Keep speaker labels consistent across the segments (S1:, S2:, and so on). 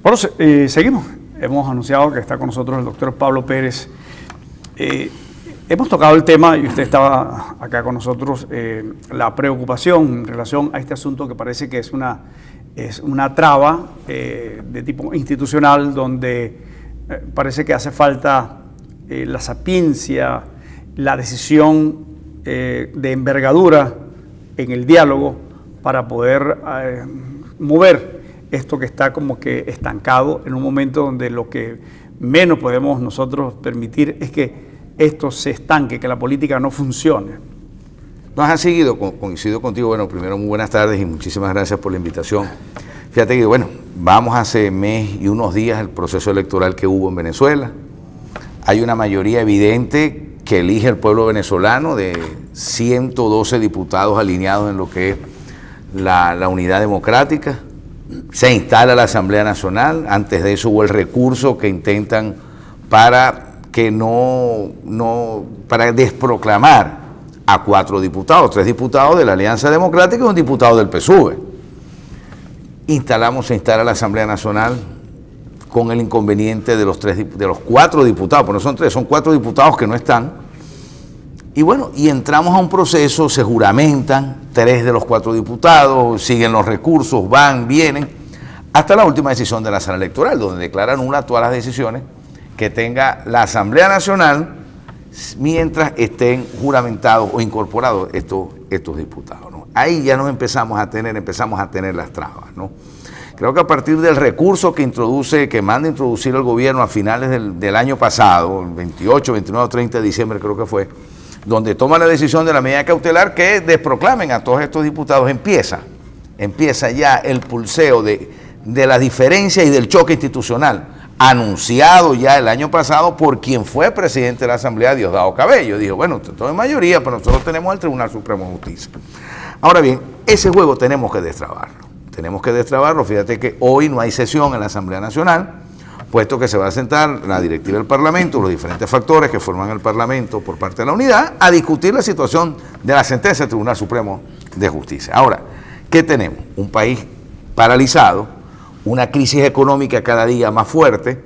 S1: Bueno, seguimos. Hemos anunciado que está con nosotros el doctor Pablo Pérez. Hemos tocado el tema, y usted estaba acá con nosotros, la preocupación en relación a este asunto que parece que es una traba de tipo institucional, donde parece que hace falta la sapiencia, la decisión de envergadura en el diálogo para poder mover esto que está como que estancado en un momento donde lo que menos podemos nosotros permitir es que esto se estanque, que la política no funcione.
S2: Nos ha seguido, coincido contigo. Bueno, primero muy buenas tardes y muchísimas gracias por la invitación. Fíjate que, bueno, vamos hace mes y unos días el proceso electoral que hubo en Venezuela. Hay una mayoría evidente que elige el pueblo venezolano de 112 diputados alineados en lo que es la unidad democrática. Se instala la Asamblea Nacional. Antes de eso hubo el recurso que intentan para desproclamar a 4 diputados, 3 diputados de la Alianza Democrática y un diputado del PSUV. Se instala la Asamblea Nacional con el inconveniente de los 4 diputados, porque no son 3, son 4 diputados que no están. Y bueno, y entramos a un proceso, se juramentan 3 de los 4 diputados, siguen los recursos, van, vienen, hasta la última decisión de la sala electoral, donde declaran nulas todas las decisiones que tenga la Asamblea Nacional mientras estén juramentados o incorporados estos diputados, ¿no? Ahí ya empezamos a tener las trabas, ¿no? Creo que a partir del recurso que manda a introducir el gobierno a finales del año pasado, el 28, 29 o 30 de diciembre creo que fue, donde toma la decisión de la medida cautelar que desproclamen a todos estos diputados, empieza ya el pulseo de la diferencia y del choque institucional, anunciado ya el año pasado por quien fue presidente de la Asamblea, Diosdado Cabello. Dijo, bueno, todo es mayoría, pero nosotros tenemos el Tribunal Supremo de Justicia. Ahora bien, ese juego tenemos que destrabarlo. Fíjate que hoy no hay sesión en la Asamblea Nacional, puesto que se va a sentar la directiva del Parlamento, los diferentes factores que forman el Parlamento por parte de la unidad, a discutir la situación de la sentencia del Tribunal Supremo de Justicia. Ahora, ¿qué tenemos? Un país paralizado, una crisis económica cada día más fuerte,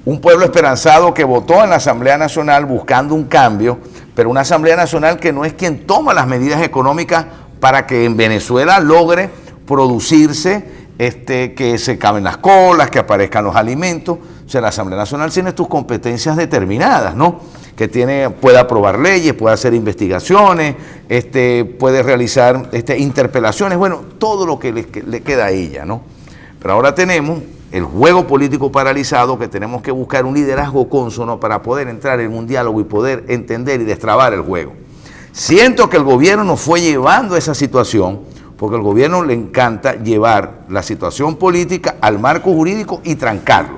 S2: un pueblo esperanzado que votó en la Asamblea Nacional buscando un cambio, pero una Asamblea Nacional que no es quien toma las medidas económicas para que en Venezuela logre producirse, que se caben las colas, que aparezcan los alimentos. O sea, la Asamblea Nacional tiene tus competencias determinadas, ¿no? Que puede aprobar leyes, puede hacer investigaciones, puede realizar interpelaciones, bueno, todo lo que le queda a ella, ¿no? Pero ahora tenemos el juego político paralizado, que tenemos que buscar un liderazgo cónsono para poder entrar en un diálogo y poder entender y destrabar el juego. Siento que el gobierno nos fue llevando a esa situación, porque al gobierno le encanta llevar la situación política al marco jurídico y trancarlo.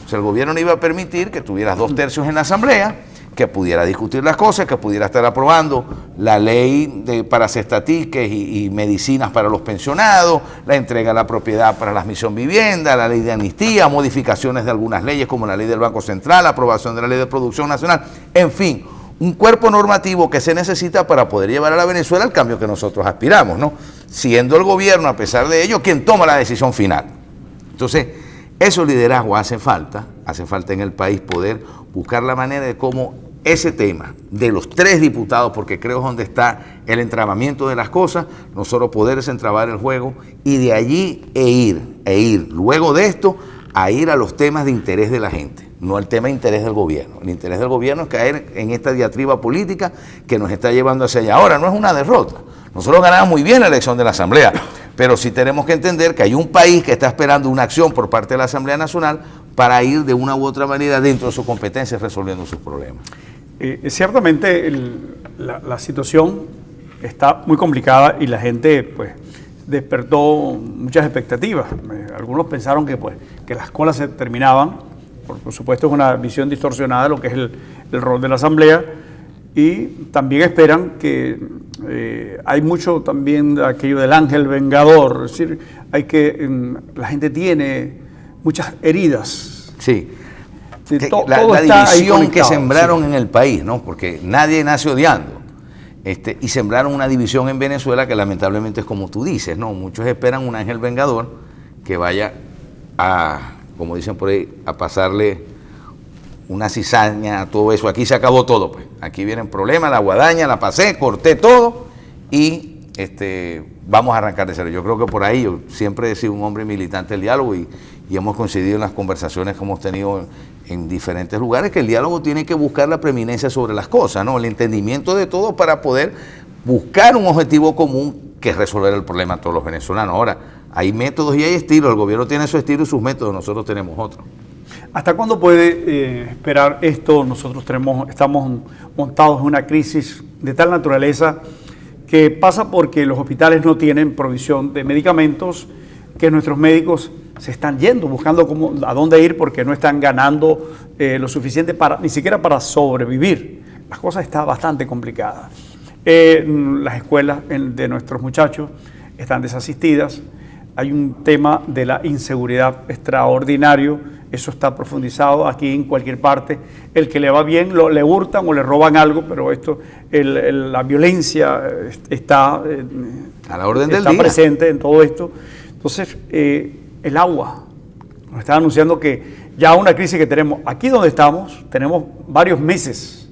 S2: O sea, el gobierno no iba a permitir que tuvieras 2/3 en la Asamblea, que pudiera discutir las cosas, que pudiera estar aprobando la ley para cestatiques y medicinas para los pensionados, la entrega de la propiedad para la misión vivienda, la ley de amnistía, modificaciones de algunas leyes como la ley del Banco Central, aprobación de la ley de producción nacional, en fin, un cuerpo normativo que se necesita para poder llevar a la Venezuela el cambio que nosotros aspiramos, ¿no? Siendo el gobierno, a pesar de ello, quien toma la decisión final. Entonces, esos liderazgos hace falta en el país poder buscar la manera de cómo ese tema de los 3 diputados, porque creo es donde está el entrabamiento de las cosas, nosotros poder desentrabar el juego y de allí ir, luego de esto, a ir a los temas de interés de la gente, no el tema de interés del gobierno. El interés del gobierno es caer en esta diatriba política que nos está llevando hacia allá. Ahora, no es una derrota. Nosotros ganamos muy bien la elección de la Asamblea, pero sí tenemos que entender que hay un país que está esperando una acción por parte de la Asamblea Nacional para ir de una u otra manera dentro de sus competencias resolviendo sus problemas.
S1: Ciertamente la situación está muy complicada y la gente pues despertó muchas expectativas. Algunos pensaron que las colas se terminaban, por supuesto es una visión distorsionada de lo que es el rol de la Asamblea, y también esperan que hay mucho también de aquello del ángel vengador, es decir, la gente tiene muchas heridas.
S2: Sí. La división que sembraron en el país, ¿no? Porque nadie nace odiando. Y sembraron una división en Venezuela que lamentablemente es como tú dices, ¿no? Muchos esperan un ángel vengador que vaya a como dicen por ahí, a pasarle una cizaña a todo eso. Aquí se acabó todo, pues. Aquí vienen problemas, la guadaña, la pasé, corté todo y vamos a arrancar de cero. Yo creo que por ahí, yo siempre he sido un hombre militante del diálogo y hemos coincidido en las conversaciones que hemos tenido en diferentes lugares, que el diálogo tiene que buscar la preeminencia sobre las cosas, ¿no? El entendimiento de todo para poder buscar un objetivo común, que es resolver el problema a todos los venezolanos. Ahora, hay métodos y hay estilos, el gobierno tiene su estilo y sus métodos, nosotros tenemos otros.
S1: ¿Hasta cuándo puede esperar esto? Nosotros estamos montados en una crisis de tal naturaleza que pasa porque los hospitales no tienen provisión de medicamentos, que nuestros médicos se están yendo, buscando a dónde ir porque no están ganando lo suficiente ni siquiera para sobrevivir. La cosa está bastante complicada. Las escuelas de nuestros muchachos están desasistidas. Hay un tema de la inseguridad extraordinario. Eso está profundizado aquí en cualquier parte. El que le va bien le hurtan o le roban algo, pero la violencia está
S2: a la orden del día.
S1: Está presente en todo esto. Entonces, el agua. Nos está anunciando que ya una crisis que tenemos aquí donde estamos, tenemos varios meses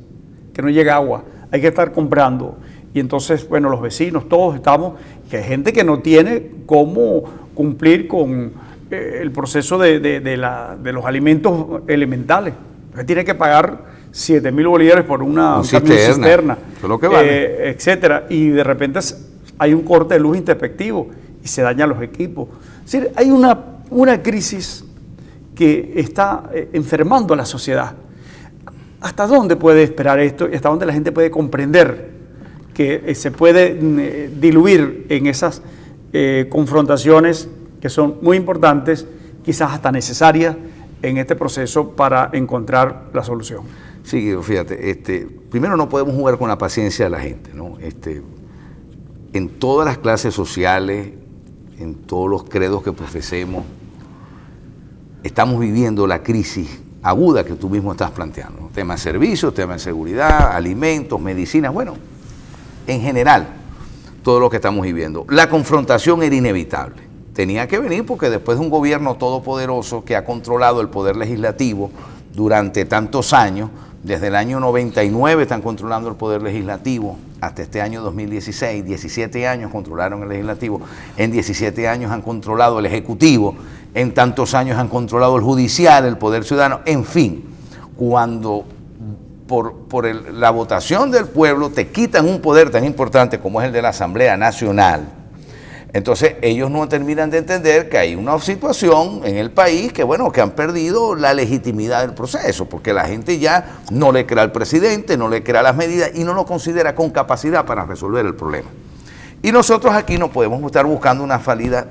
S1: que no llega agua. Hay que estar comprando. Y entonces, bueno, los vecinos, todos estamos, que hay gente que no tiene cómo cumplir con el proceso de los alimentos elementales. Tiene que pagar 7.000 bolívares por una cisterna,
S2: eso es lo que vale.
S1: Etcétera. Y de repente hay un corte de luz intempestivo y se dañan los equipos. Es decir, hay una crisis que está enfermando a la sociedad. ¿Hasta dónde puede esperar esto y hasta dónde la gente puede comprender que se puede diluir en esas confrontaciones que son muy importantes, quizás hasta necesarias en este proceso para encontrar la solución?
S2: Sí, fíjate, primero no podemos jugar con la paciencia de la gente, ¿no? En todas las clases sociales, en todos los credos que profesemos, estamos viviendo la crisis aguda que tú mismo estás planteando, ¿no? Tema de servicios, tema de seguridad, alimentos, medicinas, bueno, en general, todo lo que estamos viviendo. La confrontación era inevitable, tenía que venir porque después de un gobierno todopoderoso que ha controlado el poder legislativo durante tantos años, desde el año 99 están controlando el poder legislativo, hasta este año 2016, 17 años controlaron el legislativo, en 17 años han controlado el ejecutivo, en tantos años han controlado el judicial, el poder ciudadano, en fin, cuando por la votación del pueblo te quitan un poder tan importante como es el de la Asamblea Nacional, entonces ellos no terminan de entender que hay una situación en el país que, bueno, que han perdido la legitimidad del proceso, porque la gente ya no le cree al presidente, no le cree a las medidas y no lo considera con capacidad para resolver el problema. Y nosotros aquí no podemos estar buscando una salida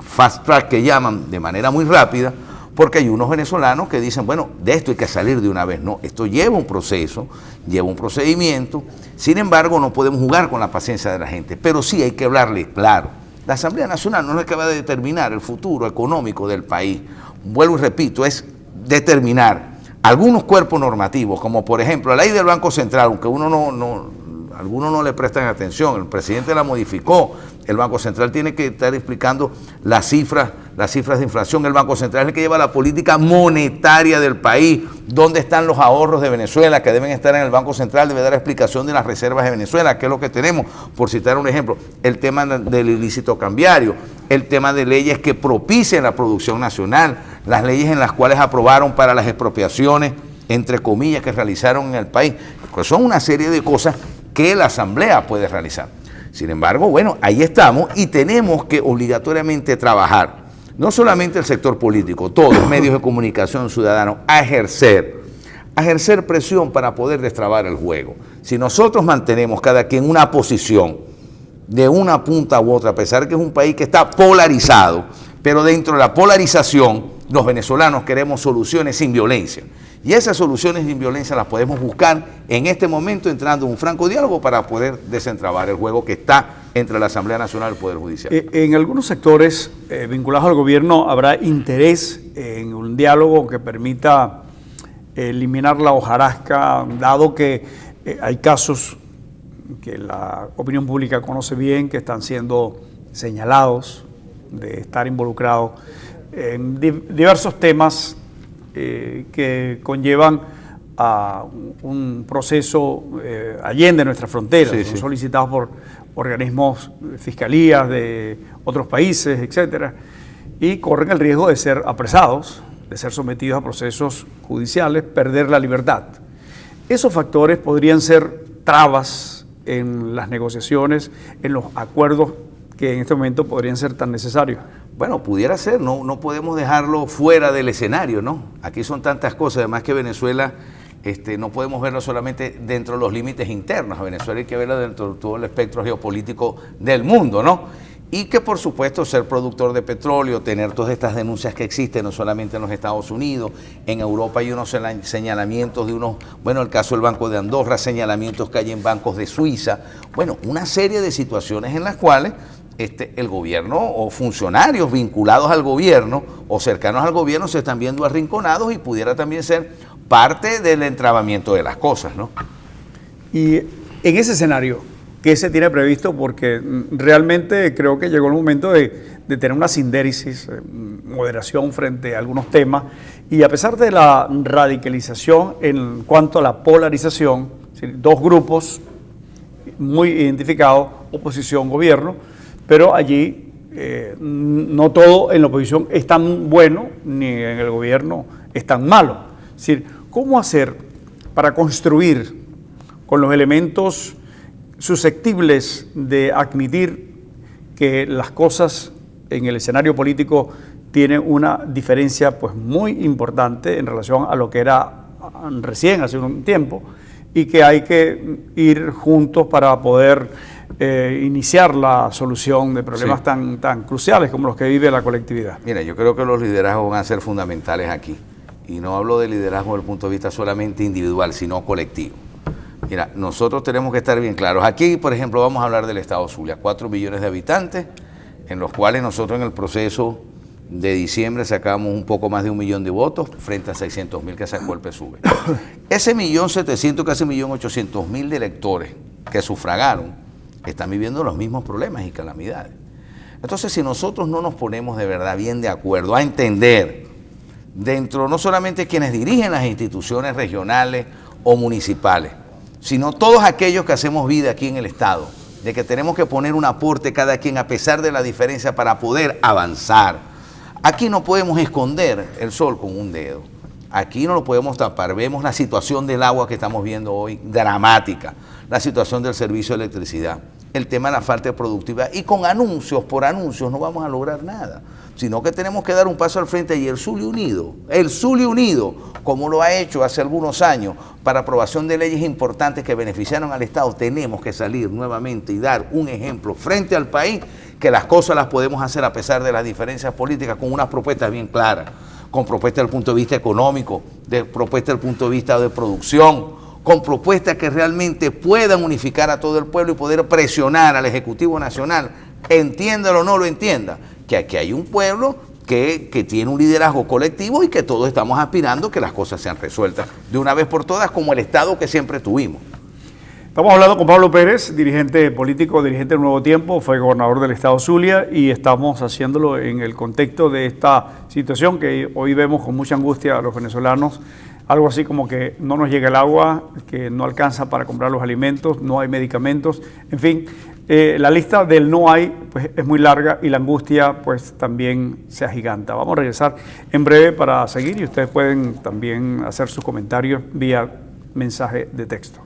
S2: fast track que llaman de manera muy rápida, porque hay unos venezolanos que dicen, bueno, de esto hay que salir de una vez. No, esto lleva un proceso, lleva un procedimiento, sin embargo no podemos jugar con la paciencia de la gente, pero sí hay que hablarle claro. La Asamblea Nacional no es la que va a determinar el futuro económico del país. Vuelvo y repito, es determinar algunos cuerpos normativos, como por ejemplo la ley del Banco Central, aunque algunos no le prestan atención, el presidente la modificó, el Banco Central tiene que estar explicando las cifras de inflación, el Banco Central es el que lleva la política monetaria del país, dónde están los ahorros de Venezuela que deben estar en el Banco Central, debe dar explicación de las reservas de Venezuela, qué es lo que tenemos, por citar un ejemplo, el tema del ilícito cambiario, el tema de leyes que propicien la producción nacional, las leyes en las cuales aprobaron para las expropiaciones, entre comillas, que realizaron en el país, pues son una serie de cosas que la Asamblea puede realizar. Sin embargo, bueno, ahí estamos y tenemos que obligatoriamente trabajar, no solamente el sector político, todos los medios de comunicación ciudadanos, a ejercer presión para poder destrabar el juego. Si nosotros mantenemos cada quien una posición de una punta u otra, a pesar de que es un país que está polarizado, pero dentro de la polarización, los venezolanos queremos soluciones sin violencia. Y esas soluciones sin violencia las podemos buscar en este momento entrando en un franco diálogo para poder desentrabar el juego que está entre la Asamblea Nacional y el Poder Judicial.
S1: En algunos sectores vinculados al gobierno habrá interés en un diálogo que permita eliminar la hojarasca, dado que hay casos que la opinión pública conoce bien, que están siendo señalados de estar involucrados en diversos temas que conllevan a un proceso allende nuestras fronteras,
S2: Sí,
S1: son
S2: sí.
S1: solicitados por organismos, fiscalías de otros países, etcétera, y corren el riesgo de ser apresados, de ser sometidos a procesos judiciales, perder la libertad. Esos factores podrían ser trabas en las negociaciones, en los acuerdos que en este momento podrían ser tan necesarios.
S2: Bueno, pudiera ser, no podemos dejarlo fuera del escenario, ¿no? Aquí son tantas cosas, además que Venezuela no podemos verlo solamente dentro de los límites internos. A Venezuela hay que verlo dentro de todo el espectro geopolítico del mundo, ¿no? Y que por supuesto ser productor de petróleo, tener todas estas denuncias que existen, no solamente en los Estados Unidos, en Europa hay unos señalamientos de unos, bueno, el caso del Banco de Andorra, señalamientos que hay en bancos de Suiza, bueno, una serie de situaciones en las cuales el gobierno o funcionarios vinculados al gobierno o cercanos al gobierno se están viendo arrinconados y pudiera también ser parte del entrabamiento de las cosas, ¿no?
S1: Y en ese escenario, ¿qué se tiene previsto? Porque realmente creo que llegó el momento de tener una sindéresis, moderación frente a algunos temas, y a pesar de la radicalización en cuanto a la polarización, es decir, dos grupos muy identificados, oposición, gobierno, pero allí no todo en la oposición es tan bueno, ni en el gobierno es tan malo. Es decir, ¿cómo hacer para construir con los elementos susceptibles de admitir que las cosas en el escenario político tienen una diferencia pues muy importante en relación a lo que era recién hace un tiempo, y que hay que ir juntos para poder iniciar la solución de problemas tan cruciales como los que vive la colectividad?
S2: Mira, yo creo que los liderazgos van a ser fundamentales aquí. Y no hablo de liderazgo desde el punto de vista solamente individual, sino colectivo. Mira, nosotros tenemos que estar bien claros. Aquí, por ejemplo, vamos a hablar del estado Zulia, 4 millones de habitantes, en los cuales nosotros en el proceso de diciembre sacamos un poco más de 1 millón de votos frente a 600.000 que sacó el PSUV. Ese 1.700.000, casi 1.800.000 de electores que sufragaron están viviendo los mismos problemas y calamidades. Entonces, si nosotros no nos ponemos de verdad bien de acuerdo a entender dentro no solamente quienes dirigen las instituciones regionales o municipales, sino todos aquellos que hacemos vida aquí en el Estado, de que tenemos que poner un aporte cada quien a pesar de la diferencia para poder avanzar. Aquí no podemos esconder el sol con un dedo, aquí no lo podemos tapar. Vemos la situación del agua que estamos viendo hoy, dramática, la situación del servicio de electricidad, el tema de la falta de productividad, y con anuncios por anuncios no vamos a lograr nada, sino que tenemos que dar un paso al frente, y el Zulia Unido, como lo ha hecho hace algunos años para aprobación de leyes importantes que beneficiaron al Estado, tenemos que salir nuevamente y dar un ejemplo frente al país que las cosas las podemos hacer a pesar de las diferencias políticas, con unas propuestas bien claras, con propuestas desde el punto de vista económico, de propuestas desde el punto de vista de producción, con propuestas que realmente puedan unificar a todo el pueblo y poder presionar al Ejecutivo Nacional, entiéndalo o no lo entienda, que aquí hay un pueblo que tiene un liderazgo colectivo y que todos estamos aspirando que las cosas sean resueltas de una vez por todas, como el Estado que siempre tuvimos.
S1: Estamos hablando con Pablo Pérez, dirigente político, dirigente del Nuevo Tiempo, fue gobernador del estado Zulia, y estamos haciéndolo en el contexto de esta situación que hoy vemos con mucha angustia a los venezolanos, algo así como que no nos llega el agua, que no alcanza para comprar los alimentos, no hay medicamentos, en fin, la lista del no hay pues es muy larga, y la angustia pues también se agiganta. Vamos a regresar en breve para seguir, y ustedes pueden también hacer sus comentarios vía mensaje de texto.